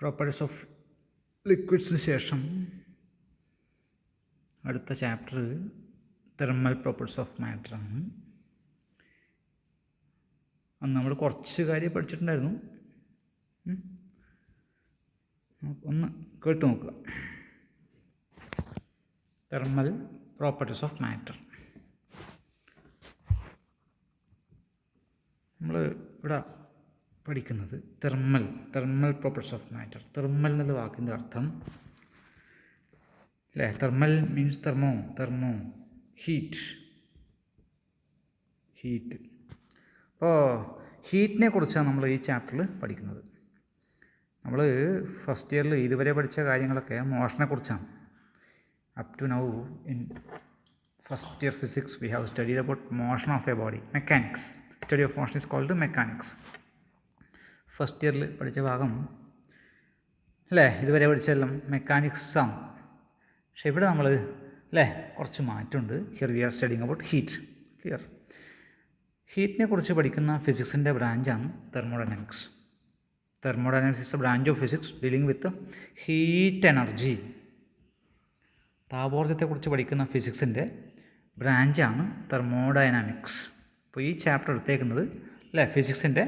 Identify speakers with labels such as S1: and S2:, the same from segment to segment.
S1: Properties of ലിക്വിഡ്സിന് ശേഷം അടുത്ത chapter thermal properties of മാറ്ററാണ്. അന്ന് നമ്മൾ കുറച്ച് കാര്യം പഠിച്ചിട്ടുണ്ടായിരുന്നു. ഒന്ന് കേട്ട് നോക്കുക. Thermal properties of matter. നമ്മൾ ഇവിടെ പഠിക്കുന്നത് thermal properties of matter. Thermal എന്നുള്ള വാക്കിൻ്റെ അർത്ഥം അല്ലേ, തെർമൽ മീൻസ് തെർമോ ഹീറ്റ്. അപ്പോൾ ഹീറ്റിനെ കുറിച്ചാണ് നമ്മൾ ഈ ചാപ്റ്ററിൽ പഠിക്കുന്നത്. നമ്മൾ ഫസ്റ്റ് ഇയറിൽ ഇതുവരെ പഠിച്ച കാര്യങ്ങളൊക്കെ മോഷനെ കുറിച്ചാണ്. Up to now in first year physics we have studied about motion of a body, mechanics. Study of motion is called mechanics. First ഇയറിൽ പഠിച്ച ഭാഗം അല്ലേ, ഇതുവരെ പഠിച്ചെല്ലാം മെക്കാനിക്സ് ആണ്. പക്ഷേ ഇവിടെ നമ്മൾ അല്ലേ കുറച്ച് മാറ്റമുണ്ട്. Here we are studying about heat. Clear? ഹീറ്റിനെ കുറിച്ച് പഠിക്കുന്ന ഫിസിക്സിൻ്റെ ബ്രാഞ്ചാണ് thermodynamics. Thermodynamics is a branch of physics dealing with heat energy. താപോർജ്ജത്തെക്കുറിച്ച് പഠിക്കുന്ന ഫിസിക്സിൻ്റെ ബ്രാഞ്ചാണ് തെർമോഡൈനാമിക്സ്. അപ്പോൾ ഈ ചാപ്റ്റർ എടുത്തേക്കുന്നത് അല്ലേ ഫിസിക്സിൻ്റെ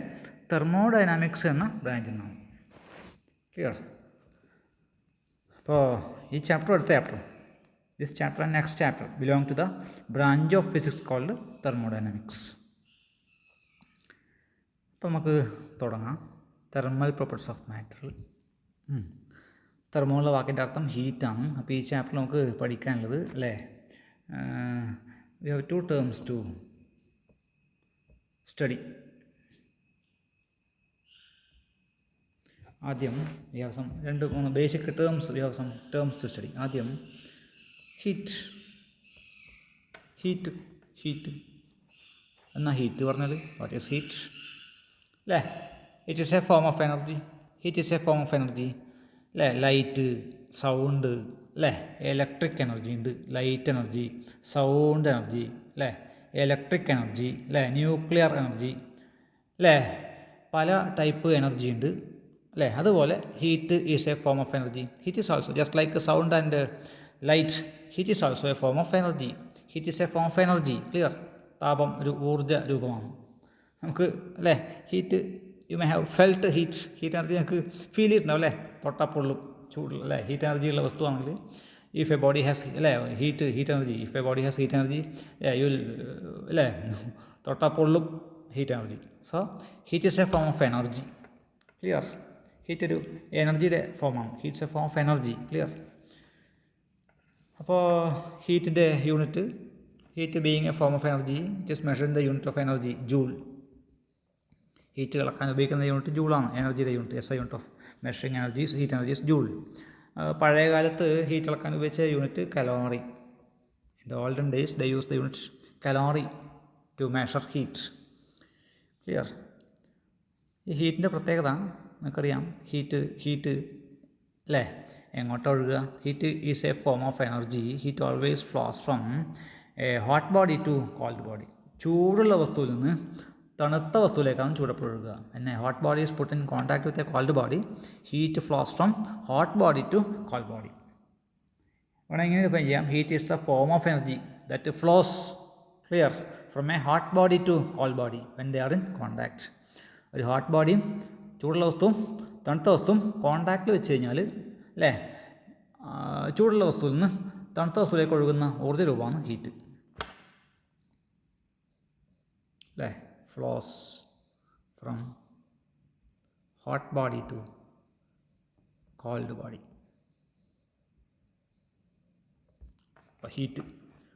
S1: തെർമോഡൈനാമിക്സ് എന്ന ബ്രാഞ്ചിൽ നിന്നാണ്. ക്ലിയർ? അപ്പോൾ ഈ ചാപ്റ്റർ അടുത്ത chapter, this chapter and next chapter belong to the branch of physics called thermodynamics. അപ്പോൾ നമുക്ക് തുടങ്ങാം. Thermal properties of matter. Thermo എന്നുള്ള വാക്കിൻ്റെ അർത്ഥം ഹീറ്റാണ്. അപ്പോൾ ഈ ചാപ്റ്റർ നമുക്ക് പഠിക്കാനുള്ളത് അല്ലേ, we have 2 terms to study. ആദ്യം we have some 2-3 basic terms. We have some terms to study. ആദ്യം ഹീറ്റ് എന്നാ ഹീറ്റ് പറഞ്ഞാൽ വാട്ട് ഈസ് ഹീറ്റ് അല്ലേ? It is a form of energy. Heat is a form of energy അല്ലേ? Light, sound അല്ലേ, electric energy ഉണ്ട്, light energy, sound energy അല്ലേ, electric energy അല്ലേ, nuclear energy അല്ലേ, പല ടൈപ്പ് എനർജി ഉണ്ട് അല്ലേ. അതുപോലെ heat is a form of energy. Heat is also just like sound and light. Heat is also A form of energy. Heat is a form of energy. Clear? താപം ഒരു ഊർജ്ജ രൂപമാണ്. നമുക്ക് അല്ലേ heat, U may have felt heat energy നമുക്ക് feel ചെയ്തിട്ടുണ്ടാവും അല്ലേ, തൊട്ടപ്പൊള്ളും ചൂടുള്ള അല്ലേ. ഹീറ്റ് എനർജി ഉള്ള വസ്തുവാണെങ്കിൽ ഇഫ് എ ബോഡി ഹാസ് അല്ലേ heat energy, if A body has heat energy you will അല്ലേ തൊട്ടപ്പൊള്ളും heat energy. So heat is a form of energy. Clear? Heat ഒരു എനർജിയുടെ ഫോമാണ്. Heat's a form of energy. Clear? അപ്പോൾ ഹീറ്റിൻ്റെ unit, heat being a form of energy, it is measure in the unit of energy, joule. ഹീറ്റ് അളക്കാൻ ഉപയോഗിക്കുന്ന unit ജൂളാണ്, എനർജിയുടെ unit. S I unit of measuring energies, heat energies joule. പഴയ കാലത്ത് ഹീറ്റ് അളക്കാൻ ഉപയോഗിച്ച യൂണിറ്റ് calorie. In the olden days they use the unit calorie to measure heat. Clear? ഈ ഹീറ്റിൻ്റെ പ്രത്യേകത നമുക്കറിയാം. ഹീറ്റ് അല്ലേ എങ്ങോട്ട് ഒഴുകുക? Heat is a form of energy. Heat always flows from a hot body to cold body. ചൂടുള്ള വസ്തുവിൽ നിന്ന് തണുത്ത വസ്തുവിലേക്കാണ് ചൂടപ്പോൾ ഒഴുകുക. പിന്നെ hot body is put in contact with a cold body. Heat flows from hot body to cold body. ഇവിടെ എങ്ങനെ ഡിഫൈൻ ചെയ്യാം? Heat is the form of energy that flows, clear, from a hot body to cold body when they are in contact. ഒരു hot ബോഡിയും ചൂടുള്ള വസ്തുവും തണുത്ത വസ്തുവും കോൺടാക്റ്റിൽ വെച്ച് കഴിഞ്ഞാൽ അല്ലേ ചൂടുള്ള വസ്തുവിൽ നിന്ന് തണുത്ത വസ്തുവിലേക്ക് ഒഴുകുന്ന ഊർജ്ജ രൂപമാണ് ഹീറ്റ് അല്ലേ. Flows from hot body to cold body. അപ്പോൾ ഹീറ്റ്,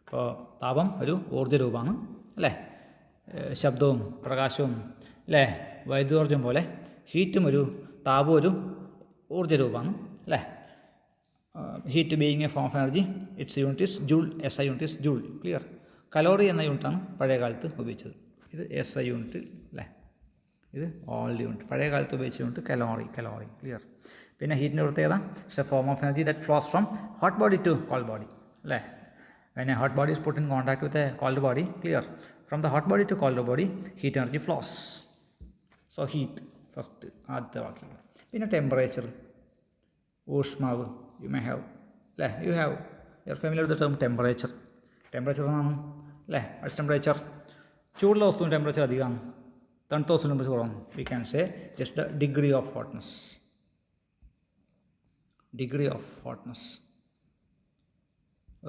S1: ഇപ്പോൾ താപം ഒരു ഊർജ്ജ രൂപമാണ് അല്ലേ. ശബ്ദവും പ്രകാശവും അല്ലേ വൈദ്യുതോർജ്ജം പോലെ ഹീറ്റും ഒരു താപവും ഒരു ഊർജ്ജ രൂപമാണ് അല്ലേ. Heat being a form of energy, it's unit is joule. S I unit is joule. Clear? Calorie എന്ന യൂണിറ്റാണ് പഴയ കാലത്ത് ഉപയോഗിച്ചത്. ഇത് എസ് ഐ യൂണിറ്റ് അല്ലേ, ഇത് ഓൾഡ് യൂണിറ്റ്. പഴയ കാലത്ത് ഉപയോഗിച്ച യൂണിറ്റ് കലോറി. ക്ലിയർ? പിന്നെ ഹീറ്റിൻ്റെ പ്രത്യേകത it's a form of energy that flows from hot body to cold body അല്ലേ. when a hot body is put in contact with a cold body, clear, from the hot body to cold body heat energy flows. So heat first ആദ്യത്തെ വാക്യം. പിന്നെ temperature ഊഷ്മാവ്. U may have അല്ലേ, you have you are family with the term temperature. Temperature എന്നാണ് അല്ലേ, at temperature. ചൂടുള്ള വസ്തുവിന് temperature അധികമാണ്, തണുത്ത വസ്തുവിന് ടെമ്പറേച്ചർ കുറവാണ്. We can say just the degree of hotness. Degree of hotness.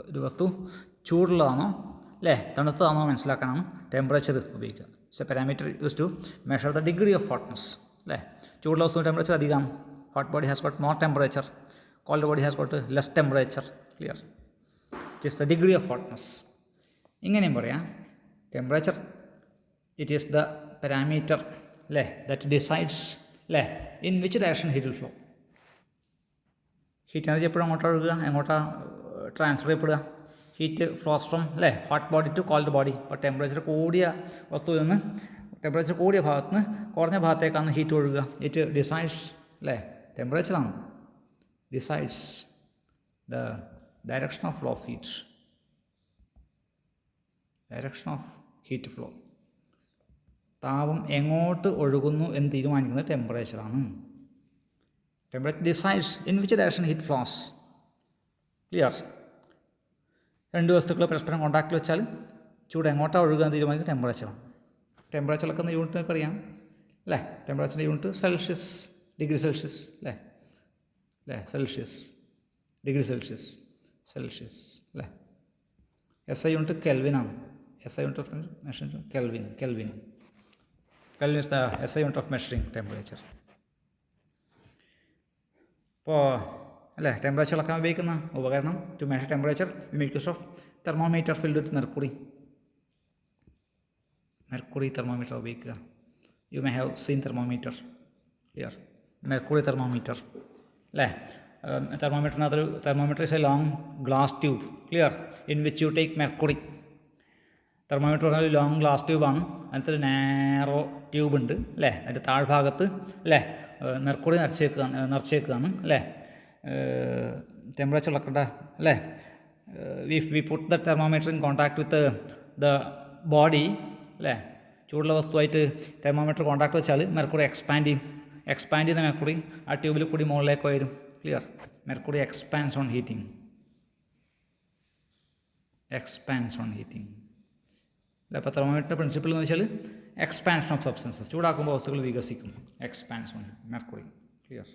S1: ഒരു വസ്തു ചൂടുള്ളതാണോ അല്ലേ തണുത്തതാണോ മനസ്സിലാക്കാനാണ് ടെമ്പറേച്ചർ ഉപയോഗിക്കുക. It's a parameter use to measure the degree of hotness അല്ലേ. ചൂടുള്ള വസ്തു ടെമ്പറേച്ചർ അധികമാണ്. Hot body has got more temperature, cold body has got less temperature. Clear? It is the degree of hotness. ഇങ്ങനെയും പറയാം, temperature it is the parameter അല്ലേ that decides അല്ലേ in which direction heat will flow. Heat energy എപ്പോഴും അങ്ങോട്ടാണ് ഒഴുകുക, എങ്ങോട്ടാണ് transfer ചെയ്യപ്പെടുക. Heat flows from അല്ലേ hot body to cold body. അപ്പോൾ ടെമ്പറേച്ചർ കൂടിയ വസ്തുവിൽ നിന്ന് ടെമ്പറേച്ചർ കൂടിയ ഭാഗത്ത് നിന്ന് കുറഞ്ഞ ഭാഗത്തേക്കാണ് ഹീറ്റ് ഒഴുകുക. ഇറ്റ് ഡിസൈഡ്സ് അല്ലേ, ടെമ്പറേച്ചറാണ് decides the direction of flow of heat. Direction of heat flow, താപം എങ്ങോട്ട് ഒഴുകുന്നു എന്ന് തീരുമാനിക്കുന്നത് ടെമ്പറേച്ചറാണ്. Temperature decides in which direction heat flows. Clear? രണ്ട് വസ്തുക്കൾ പരസ്പരം കോൺടാക്റ്റിൽ വെച്ചാൽ ചൂട് എങ്ങോട്ടാണ് ഒഴുകുക എന്ന് തീരുമാനിക്കുന്നത് ടെമ്പറേച്ചറാണ്. ടെമ്പറേച്ചർ അളക്കുന്ന യൂണിറ്റ് നിങ്ങൾക്ക് അറിയാം അല്ലേ, ടെമ്പറേച്ചറിൻ്റെ യൂണിറ്റ് സെൽഷ്യസ്, ഡിഗ്രി സെൽഷ്യസ് അല്ലേ അല്ലേ, സെൽഷ്യസ്, ഡിഗ്രി സെൽഷ്യസ്, സെൽഷ്യസ് അല്ലേ. എസ് ഐ യൂണിറ്റ് കെൽവിനാണ്. S I unit of measuring kelvin. Kelvin is the S I unit of measuring temperature. ഇപ്പോൾ അല്ലേ ടെമ്പറേച്ചർ അളക്കാൻ ഉപയോഗിക്കുന്ന ഉപകരണം to measure temperature we make use of thermometer filled with mercury. Mercury thermometer ഉപയോഗിക്കുക. You may have seen thermometer. Clear? Mercury thermometer അല്ലേ. Thermometer is a long glass tube. Clear? In which you take mercury. Thermometer പറഞ്ഞാൽ long glass ട്യൂബാണ്. അതിനകത്തൊരു narrow tube ഉണ്ട് അല്ലേ, അതിൻ്റെ താഴ്ഭാഗത്ത് അല്ലേ mercury നിറച്ചേക്കുകയാണ് അല്ലേ. ടെമ്പറേച്ചർ അളക്കണ്ട അല്ലേ. If we put the thermometer in contact with the body അല്ലേ, ചൂടുള്ള വസ്തുവായിട്ട് തെർമോമീറ്റർ കോൺടാക്ട് വെച്ചാൽ മെർക്കുറി എക്സ്പാൻഡ് ചെയ്യും. എക്സ്പാൻഡ് ചെയ്യുന്ന മെർക്കുറി ആ ട്യൂബിൽ കൂടി മുകളിലേക്ക് വരും. Clear? Mercury expanse on heating. Expanse on heating അല്ല. അപ്പോൾ തെർമോമീറ്ററിൻ്റെ പ്രിൻസിപ്പിൾ എന്ന് വെച്ചാൽ എക്സ്പാൻഷൻ ഓഫ് സബ്സ്റ്റൻസസ്. ചൂടാക്കുമ്പോൾ വസ്തുക്കൾ വികസിക്കും. Expands on mercury. ക്ലിയർ?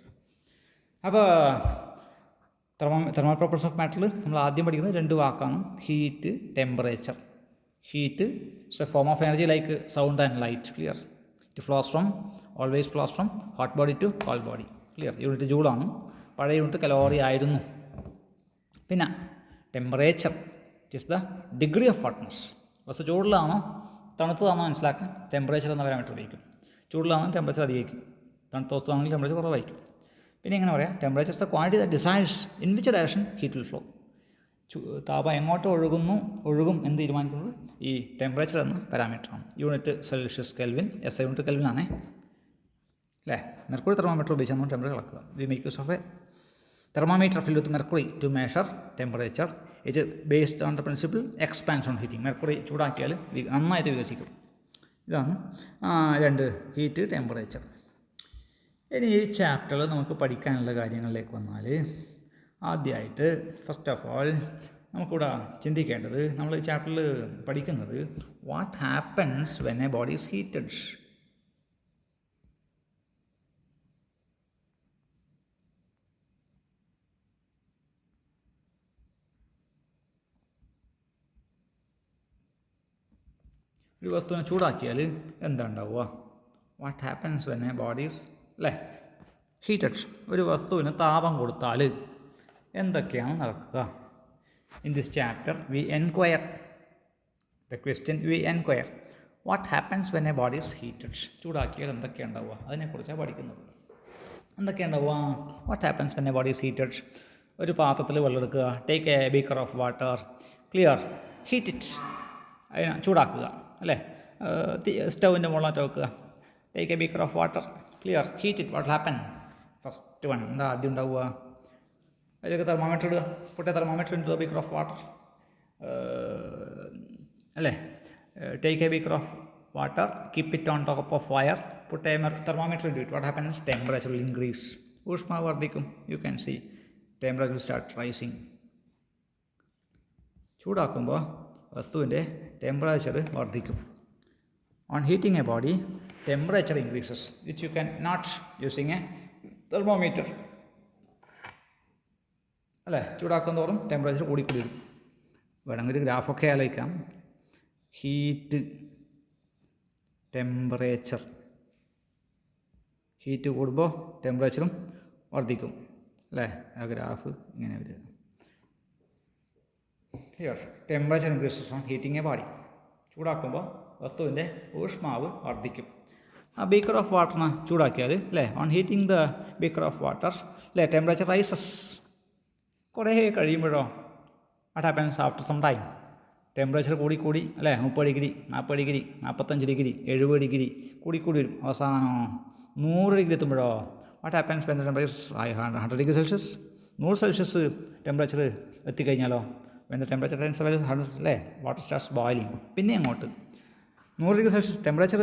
S1: അപ്പോൾ തെർമൽ പ്രോപ്പർട്ടീസ് ഓഫ് മാറ്ററിൽ നമ്മൾ ആദ്യം പഠിക്കുന്നത് രണ്ട് വാക്കാണ്, heat, temperature. Heat it's a form of energy like sound and light. Clear? It flows from always flows from hot body to cold body. Clear? Unit ജൂളാണ്, പഴയ unit calorie ആയിരുന്നു. പിന്നെ temperature it is the degree of hotness. വസ്തു ചൂടുള്ളതാണോ തണുത്തതാണോ മനസ്സിലാക്കാൻ temperature എന്ന parameter ഉപയോഗിക്കും. ചൂടുള്ളതാണെങ്കിൽ temperature അധികമായിരിക്കും, തണുത്ത വസ്തു ആണെങ്കിൽ ടെമ്പറേച്ചർ കുറവായിരിക്കും. പിന്നെ എങ്ങനെ പറയാം, temperature is the quantity that decides in which direction heat will flow. താപം എങ്ങോട്ട് ഒഴുകും എന്ന് തീരുമാനിക്കുന്നത് ഈ ടെമ്പറേച്ചർ എന്ന പാരാമീറ്ററാണ്. Unit Celsius kelvin, S I unit കെൽവിനാണേ അല്ലേ. മെർക്കുറി തെർമോമീറ്റർ ഉപയോഗിച്ചാണ് ടെമ്പറേച്ചർ അളക്കുക. We make use of a thermometer filled with mercury to measure temperature. It based on the principle expansion on heating. മെർക്കുറി ചൂടാക്കിയാൽ നന്നായിട്ട് വികസിക്കും. ഇതാണ് രണ്ട്, ഹീറ്റ്, ടെമ്പറേച്ചർ. ഇനി ഈ ചാപ്റ്ററിൽ നമുക്ക് പഠിക്കാനുള്ള കാര്യങ്ങളിലേക്ക് വന്നാൽ ആദ്യമായിട്ട് ഫസ്റ്റ് ഓഫ് ഓൾ നമുക്കിവിടെ ചിന്തിക്കേണ്ടത്, നമ്മൾ ഈ ചാപ്റ്ററിൽ പഠിക്കുന്നത് what happens when a body is heated. ഒരു വസ്തുവിനെ ചൂടാക്കിയാൽ എന്താ ഉണ്ടാവുക? What happens when a bodies അല്ലേ ഹീറ്റഡ്. ഒരു വസ്തുവിന് താപം കൊടുത്താൽ എന്തൊക്കെയാണ് നടക്കുക? In this chapter we enquire the question, we enquire what happens when a body is heated. ചൂടാക്കിയാൽ എന്തൊക്കെയാണ് ഉണ്ടാവുക അതിനെക്കുറിച്ചാണ് പഠിക്കുന്നത്. എന്തൊക്കെയാണ് ഉണ്ടാവുക? What happens when a body is heated. ഒരു പാത്രത്തിൽ വെള്ളം എടുക്കുക, take a beaker of water. Clear? Heat it, അതിനെ ചൂടാക്കുക അല്ലേ. സ്റ്റൗവിൻ്റെ മുകളിലോട്ട് വെക്കുക, take a beaker of water. Clear? Heat it. What happen? First one എന്താ ആദ്യം ഉണ്ടാവുക? അതിലേക്ക് തെർമോമീറ്റർ ഇടുക, put a thermometer into a beaker of water അല്ലേ. Take a beaker of water, keep it on top of fire, put a thermometer into it. What happens? Temperature will increase. ഊഷ്മാവ് വർദ്ധിക്കും. You can see temperature will start rising. ചൂടാക്കുമ്പോൾ വസ്തുവിൻ്റെ temperature വർദ്ധിക്കും. On heating a body temperature increases which you can note using a thermometer. അല്ലേ, ചൂടാക്കും തോറും temperature കൂടിക്കൂടി വരും. വേണമെങ്കിൽ ഗ്രാഫൊക്കെ ആലോചിക്കാം. ഹീറ്റ്, ടെമ്പറേച്ചർ, ഹീറ്റ് കൂടുമ്പോൾ ടെമ്പറേച്ചറും വർദ്ധിക്കും. അല്ലേ, ആ ഗ്രാഫ് ഇങ്ങനെ വരിക. Here temperature increases on heating a body. ചൂടാക്കുമ്പോൾ വസ്തുവിൻ്റെ ഊഷ്മാവ് വർദ്ധിക്കും. ആ ബീക്കർ ഓഫ് വാട്ടറിനെ ചൂടാക്കിയാൽ, അല്ലേ, on heating the beaker of water, അല്ലേ, ടെമ്പറേച്ചർ റൈസസ്. കുറേ കഴിയുമ്പോഴോ what happens after some time temperature കൂടിക്കൂടി, അല്ലേ, 30 ഡിഗ്രി, 40 ഡിഗ്രി, 45 ഡിഗ്രി, 70 ഡിഗ്രി കൂടിക്കൂടി വരും. അവസാനം 100 ഡിഗ്രി എത്തുമ്പോഴോ what happens when the temperature 100 degree Celsius. 100 Celsius temperature എത്തിക്കഴിഞ്ഞാലോ വെൻ ദ ടെമ്പറേച്ചർ 100, അല്ലേ, വാട്ടർ സ്റ്റാർട്ട്സ് ബോയിലിംഗ്. പിന്നെ അങ്ങോട്ട് 100 ഡിഗ്രി സെൽഷ്യസ് ടെമ്പറേച്ചർ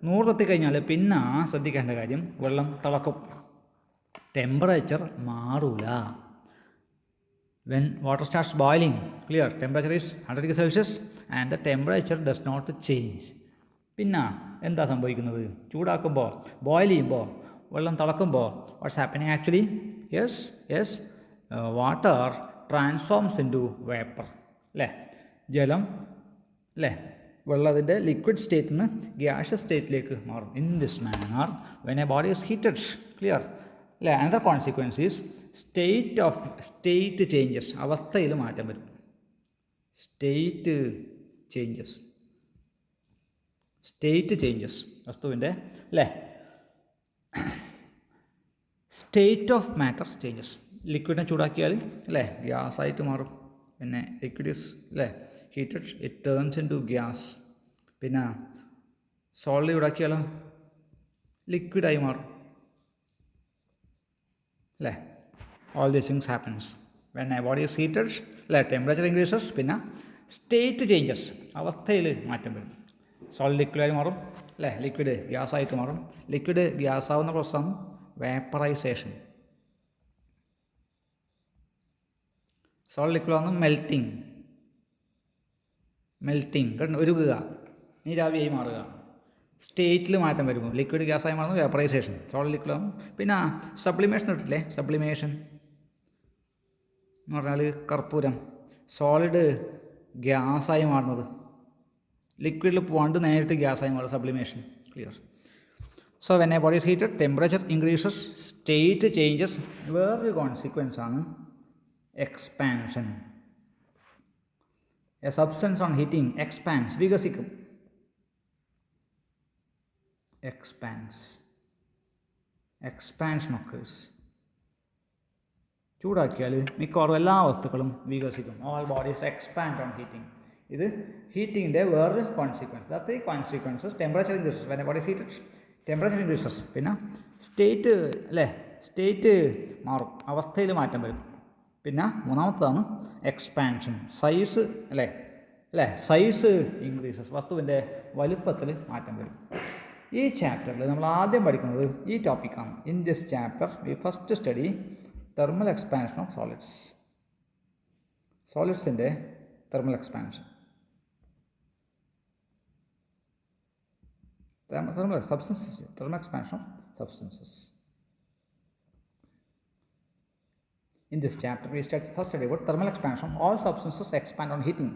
S1: 100 എത്തിക്കഴിഞ്ഞാൽ പിന്നെ ശ്രദ്ധിക്കേണ്ട കാര്യം, വെള്ളം തിളക്കും, ടെമ്പറേച്ചർ മാറൂല. When water starts boiling, clear, temperature is 100 degrees Celsius and the temperature does not change. പിന്നെ എന്താ സംഭവിക്കുന്നത്? ചൂടാക്കുമ്പോൾ, ബോയിൽ ചെയ്യുമ്പോൾ, വെള്ളം തിളക്കുമ്പോൾ what's happening actually? Yes water transforms into vapour. അല്ലേ, ജലം, അല്ലേ, വെള്ളത്തിൻ്റെ ലിക്വിഡ് സ്റ്റേറ്റിൽ നിന്ന് ഗ്യാഷ്യസ് സ്റ്റേറ്റിലേക്ക് മാറും. In this manner when a body is heated, clear, അല്ലേ, another consequence is state changes. അവസ്ഥയിൽ മാറ്റം വരും. സ്റ്റേറ്റ് ചേഞ്ചസ് വസ്തുവിൻ്റെ, അല്ലേ, സ്റ്റേറ്റ് ഓഫ് മാറ്റർ ചേഞ്ചസ്. ലിക്വിഡിനെ ചൂടാക്കിയാൽ, അല്ലേ, ഗ്യാസായിട്ട് മാറും. പിന്നെ ലിക്വിഡ് ഈസ്, അല്ലേ, heated, it turns into gas. പിന്നെ സോളിഡ് ചൂടാക്കിയാലോ ലിക്വിഡായി മാറും. അല്ലേ, all these things happens when a body is heated, അല്ലേ, ടെമ്പറേച്ചർ ഇൻക്രീസസ്. പിന്നെ സ്റ്റേറ്റ് ചേഞ്ചസ്, അവസ്ഥയിൽ മാറ്റം വരും. സോളിഡ് ലിക്വിഡായി മാറും, അല്ലേ, ലിക്വിഡ് ഗ്യാസായിട്ട് മാറും. ലിക്വിഡ് ഗ്യാസാവുന്ന പ്രോസസ്സാണ് വേപ്പറൈസേഷൻ. സോളിഡ് ലിക്വിഡ് ആവുന്ന മെൽറ്റിങ് ഉരുകുക, നീരാവിയായി മാറുക. സ്റ്റേറ്റിൽ മാറ്റം വരുമ്പോൾ ലിക്വിഡ് ഗ്യാസായി മാറുന്നു, വേപ്പറൈസേഷൻ. സോളിഡ് ലിക്വിഡ് ആകും. പിന്നെ സബ്ലിമേഷൻ ഇട്ടില്ലേ, സബ്ലിമേഷൻ എന്ന് പറഞ്ഞാൽ കർപ്പൂരം, സോളിഡ് ഗ്യാസായി മാറുന്നത്, ലിക്വിഡിൽ പോകാണ്ട് നേരിട്ട് ഗ്യാസായി മാറും, sublimation. Clear. So when a body is heated temperature increases, state changes. വേറൊരു കോൺസിക്വൻസ് ആണ് expansion. A substance on heating expands, വികസിക്കും. Expansion occurs. ചൂടാക്കിയാൽ മിക്കവാറും എല്ലാ വസ്തുക്കളും വികസിക്കും. All bodies expand on heating. ഇത് ഹീറ്റിങ്ങിൻ്റെ വേറൊരു consequence. The three consequences: temperature increases when a body is heated, temperature increases, പിന്നെ സ്റ്റേറ്റ്, അല്ലേ, സ്റ്റേറ്റ് മാറും, അവസ്ഥയിൽ മാറ്റം വരും. പിന്നെ മൂന്നാമത്തതാണ് എക്സ്പാൻഷൻ, സൈസ്, അല്ലേ, സൈസ് ഇൻക്രീസസ്, വസ്തുവിൻ്റെ വലുപ്പത്തിൽ മാറ്റം വരും. ഈ ചാപ്റ്ററിൽ നമ്മൾ ആദ്യം പഠിക്കുന്നത് ഈ ടോപ്പിക്കാണ്. In this chapter we first study thermal expansion of സോളിഡ്സിൻ്റെ thermal expansion. Thermal expansion of substances. In this chapter we study about thermal expansion. All substances expand on heating.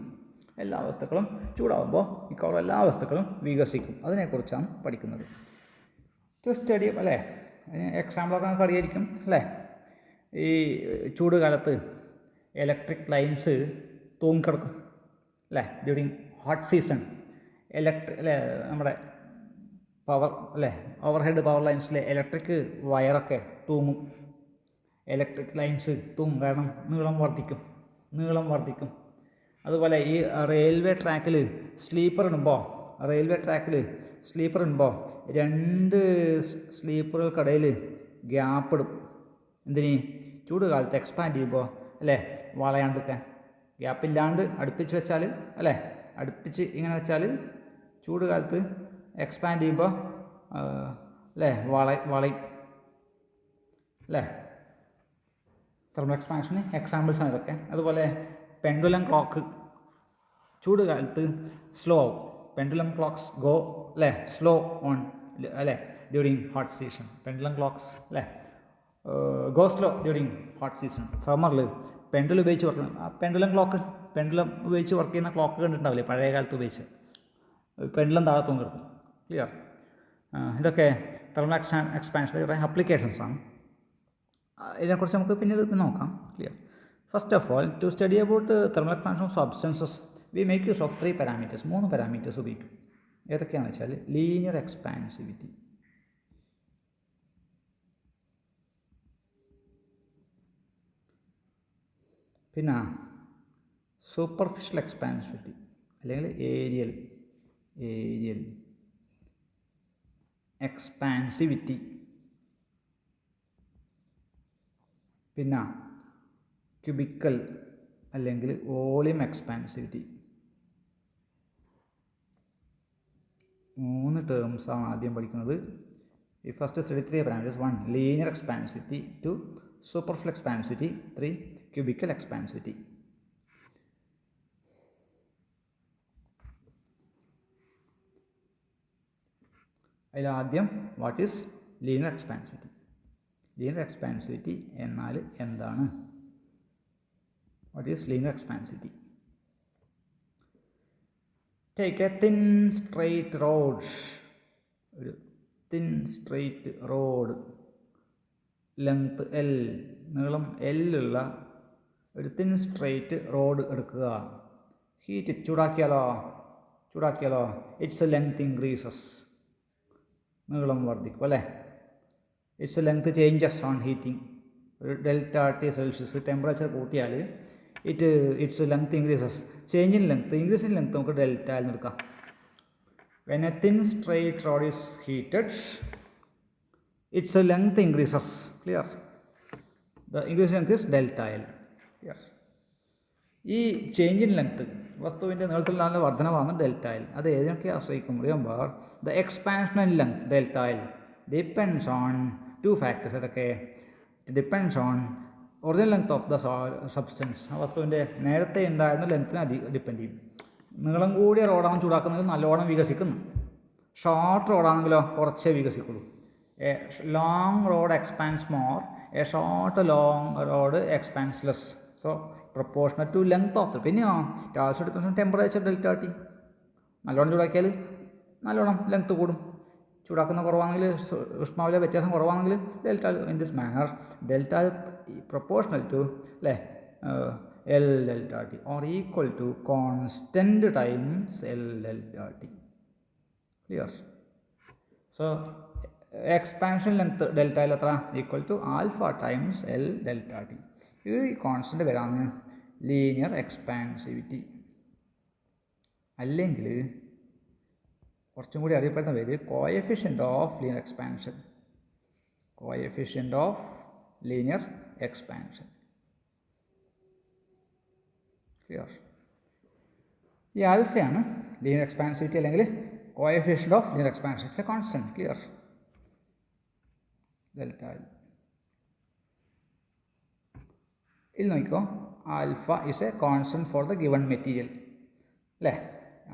S1: എല്ലാ വസ്തുക്കളും ചൂടാകുമ്പോൾ മിക്കവാറും എല്ലാ വസ്തുക്കളും വികസിക്കും. അതിനെക്കുറിച്ചാണ് പഠിക്കുന്നത്. ടു സ്റ്റഡി, അല്ലേ, എക്സാമ്പിളൊക്കെ നമുക്ക് അറിയായിരിക്കും, അല്ലേ. ഈ ചൂട് കാലത്ത് ഇലക്ട്രിക് ലൈൻസ് തൂങ്ങിക്കിടക്കും, അല്ലേ, ഡ്യൂറിങ് ഹോട്ട് സീസൺ. അല്ലേ, നമ്മുടെ പവർ, അല്ലേ, ഓവർഹെഡ് പവർ ലൈൻസിലെ ഇലക്ട്രിക് വയറൊക്കെ തൂങ്ങും. ഇലക്ട്രിക് ലൈൻസ് തൂങ്ങും, കാരണം നീളം വർദ്ധിക്കും. അതുപോലെ ഈ റെയിൽവേ ട്രാക്കിൽ സ്ലീപ്പർ ഇടുമ്പോൾ രണ്ട് സ്ലീപ്പറുകൾക്കിടയിൽ ഗ്യാപ്പ് ഇടും. എന്തിന്? ചൂട് കാലത്ത് എക്സ്പാൻഡ് ചെയ്യുമ്പോൾ, അല്ലേ, വളയാണ്ടിരിക്കാൻ. ഗ്യാപ്പില്ലാണ്ട് അടുപ്പിച്ച് വെച്ചാൽ, അല്ലേ, അടുപ്പിച്ച് ഇങ്ങനെ വെച്ചാൽ ചൂട് കാലത്ത് എക്സ്പാൻഡ് ചെയ്യുമ്പോൾ, അല്ലേ, വളയും, അല്ലേ. തെർമൽ എക്സ്പാൻഷന് എക്സാമ്പിൾസാണ് ഇതൊക്കെ. അതുപോലെ പെൻഡുലം ക്ലോക്ക് ചൂട് കാലത്ത് സ്ലോ ആവും. പെൻഡുലം ക്ലോക്ക്സ് ഗോ അല്ലേ സ്ലോ ഓൺ അല്ലേ during hot season. Pendulum clocks അല്ലേ go slow during hot season. സമ്മറിൽ പെൻഡുലം ഉപയോഗിച്ച് വർക്ക് പെൻഡുലം ഉപയോഗിച്ച് വർക്ക് ചെയ്യുന്ന ക്ലോക്ക് കണ്ടിട്ടുണ്ടാവില്ലേ പഴയ കാലത്ത് ഉപയോഗിച്ച്. പെൻഡുലം താഴെ തൂങ്ങി കിടക്കും. ക്ലിയർ. ഇതൊക്കെ തെർമൽ എക്സ്പാൻഷൻ്റെ കുറേ അപ്ലിക്കേഷൻസാണ്. ഇതിനെക്കുറിച്ച് നമുക്ക് പിന്നീട് നോക്കാം. Clear. First of all to study about thermal expansion of substances we make use of 3 parameters. 3 parameters ഉപയോഗിക്കും. ഏതൊക്കെയാണെന്ന് വെച്ചാൽ ലീനിയർ എക്സ്പാൻസിവിറ്റി, പിന്നെ സൂപ്പർഫിഷ്യൽ എക്സ്പാൻസിവിറ്റി അല്ലെങ്കിൽ ഏരിയൽ എക്സ്പാൻസിവിറ്റി, പിന്നെ ക്യൂബിക്കൽ അല്ലെങ്കിൽ വോളിയം എക്സ്പാൻസിവിറ്റി. 3 ടേംസാണ് ആദ്യം പഠിക്കുന്നത്. ഈ first study 3 parameters. 1 linear expansivity, 2 superficial expansivity, 3 cubical expansivity. അതിലാദ്യം what is linear expansivity. Linear expansivity എന്നാൽ എന്താണ്? What is linear expansivity? Take a thin straight road, ഒരു thin straight rod, length L, നീളം L ഉള്ള ഒരു തിൻ സ്ട്രെയിറ്റ് റോഡ് എടുക്കുക. Heat ചൂടാക്കിയാലോ its length increases, നീളം വർദ്ധിക്കും അല്ലേ. Its length changes on heating. ഒരു ∆T ടെമ്പറേച്ചർ കൂട്ടിയാൽ its length increases. Change in length, increase in length നമുക്ക് ഡെൽറ്റ എന്ന് എടുക്കാം. When a thin straight rod is heated its length increases. Clear. The increase length is ∆L. Clear. ഈ change in length വസ്തുവിൻ്റെ നീളത്തിൽ നല്ല വർധനവാണ് ∆L. അത് ഏതിനൊക്കെ ആശ്രയിക്കും? Remember the expansion in length ∆L depends on 2 factors. അതൊക്കെ depends on original length of the substance. ആ വസ്തുവിൻ്റെ നേരത്തെ ഉണ്ടായിരുന്ന ലെങ്ത്തിനെ ഡിപ്പെൻഡ് ചെയ്യും. നീളം കൂടിയ റോഡാണ് ചൂടാക്കുന്നത് നല്ലോണം വികസിക്കുന്നു. ഷോർട്ട് റോഡാണെങ്കിലോ കുറച്ചേ വികസിക്കുള്ളൂ. A long rod expands more, a short long rod expands less. So proportional to length of the. പിന്നെയോ it also depends on temperature ∆T. നല്ലോണം ചൂടാക്കിയാൽ നല്ലോണം ലെങ്ത് കൂടും. ചൂടാക്കുന്ന കുറവാണെങ്കിൽ ഊഷ്മാവിലെ വ്യത്യാസം കുറവാണെങ്കിൽ ∆L. In this manor ∆L proportional to L ∆T or equal to constant times L ∆T. Clear. So expansion length ∆L എത്ര? equal to alpha times L ∆T. ഈ constant വരാണ് linear expansivity. അല്ലെങ്കിൽ കുറച്ചും കൂടി അറിയപ്പെടുന്ന പേര് coefficient of linear expansion. Coefficient of linear expansion. Clear. ഈ ആൽഫയാണ് ലീനിയർ എക്സ്പാൻസിവിറ്റി അല്ലെങ്കിൽ coefficient of linear expansion. It's a constant. Clear. ∆L. ഇതിൽ നോക്കിക്കോ, alpha is a constant for the given material അല്ലേ.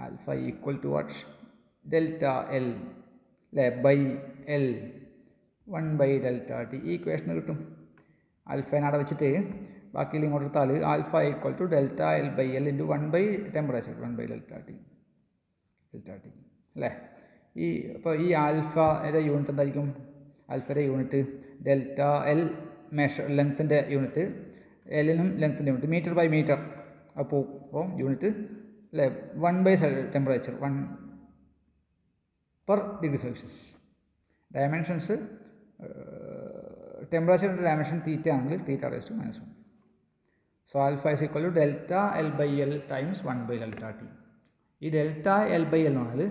S1: Alpha equal to what? ∆L അല്ലേ by L 1/∆T. ഈ equation കിട്ടും. ആൽഫേനെ അവിടെ വെച്ചിട്ട് ബാക്കിയിൽ ഇങ്ങോട്ട് എടുത്താൽ alpha equal to ∆L/L into 1/ടെമ്പറേച്ചർ 1/∆T അല്ലേ. അപ്പോൾ ഈ ആൽഫയുടെ യൂണിറ്റ് എന്തായിരിക്കും? ആൽഫയുടെ യൂണിറ്റ് ∆L ലെങ്ത്തിൻ്റെ യൂണിറ്റ്, എല്ലിനും ലെങ്ത്തിൻ്റെ യൂണിറ്റ് മീറ്റർ ബൈ മീറ്റർ അപ്പോൾ യൂണിറ്റ് അല്ലേ 1/ടെമ്പറേച്ചർ 1/°C. ഡയമെൻഷൻസ് ടെമ്പറേച്ചറിൻ്റെ ഡയമെൻഷൻ തീറ്റ ആണെങ്കിൽ θ⁻⁻1. So alpha is equal to ∆L/L times 1/∆T. ഈ ∆L/L എന്ന് പറഞ്ഞാൽ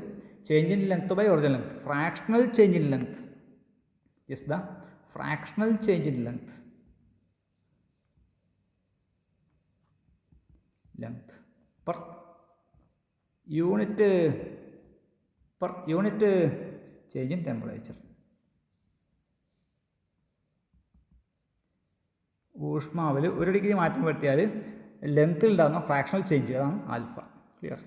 S1: change in length by original length. Fractional change in length is the fractional change in length per unit change in temperature. ഊഷ്മാവിൽ 1 degree മാറ്റം വരുത്തിയാൽ ലെങ്ത്തിൽ ഉണ്ടാകുന്ന fractional change അതാണ് alpha. Clear?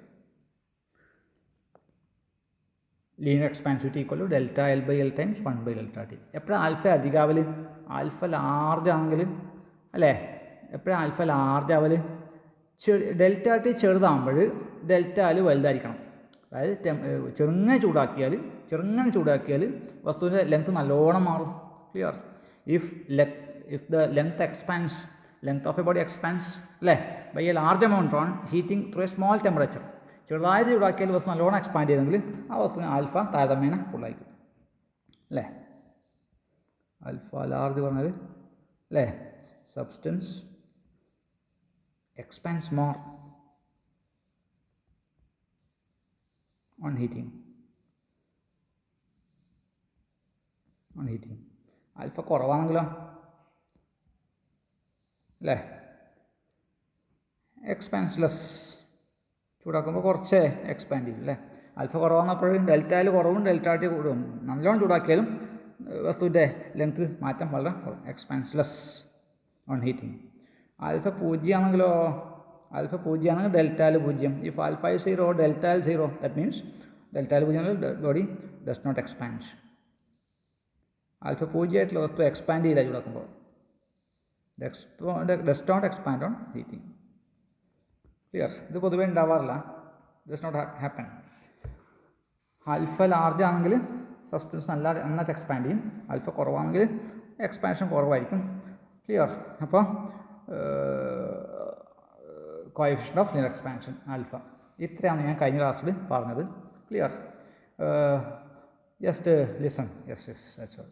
S1: Linear expansivity equal to delta L by L times 1/Δt. എപ്പോഴാണ് alpha അധികാവൽ? Alpha large ആണെങ്കിൽ അല്ലേ? എപ്പോഴാണ് ആൽഫ ലാർജ് ആവൽ? ഡെൽറ്റ ടി ചെറുതാകുമ്പോൾ ഡെൽറ്റ എൽ വലുതായിരിക്കണം. അതായത് ചെറുങ്ങനെ ചൂടാക്കിയാൽ വസ്തുവിൻ്റെ ലെങ്ത് നല്ലോണം മാറും. Clear? If the length of a body expands അല്ലേ by a large amount on heating through a small temperature, ചെറുതായിട്ട് ചൂടാക്കിയാൽ വസ്തു നല്ലോണം എക്സ്പാൻഡ് ചെയ്തെങ്കിൽ ആ വസ്തുവിന് ആൽഫ താരതമ്യേന ഫുള്ളായിരിക്കും അല്ലേ? ആൽഫ ലാർജ് പറഞ്ഞാൽ അല്ലേ substance expands more on heating. Alpha കുറവാണെങ്കിലോ അല്ലേ എക്സ്പാൻസ് ലെസ്, ചൂടാക്കുമ്പോൾ കുറച്ചേ എക്സ്പാൻഡ് ചെയ്യും അല്ലേ? ആൽഫ കുറവാകുന്നപ്പോഴും ഡെൽറ്റയിൽ കുറവും ഡെൽറ്റ ടി കൂടും. നല്ലോണം ചൂടാക്കിയാലും വസ്തുവിൻ്റെ ലെങ്ത് മാറ്റം വളരെ കുറവും. Expands less on heating. Alpha 0 ആണെങ്കിലോ delta L 0. If alpha is 0 delta L 0 that means delta L 0 ആണെങ്കിൽ body does not expand. Alpha 0 ആയിട്ടുള്ള വസ്തു എക്സ്പാൻഡ് ചെയ്താൽ ചൂടാക്കുമ്പോൾ does not expand on heating. Clear? ഇത് പൊതുവേ ഉണ്ടാവാറില്ല. Does not happen. Alpha large ആണെങ്കിൽ സബ്സ്റ്റൻസ് നന്നായിട്ട് എക്സ്പാൻഡ് ചെയ്യും. ആൽഫ കുറവാണെങ്കിൽ എക്സ്പാൻഷൻ കുറവായിരിക്കും. ക്ലിയർ? അപ്പോൾ coefficient of linear expansion alpha. ഇത്രയാണ് ഞാൻ കഴിഞ്ഞ ക്ലാസ്സിൽ പറഞ്ഞത്. Clear? Just listen. Yes that's all.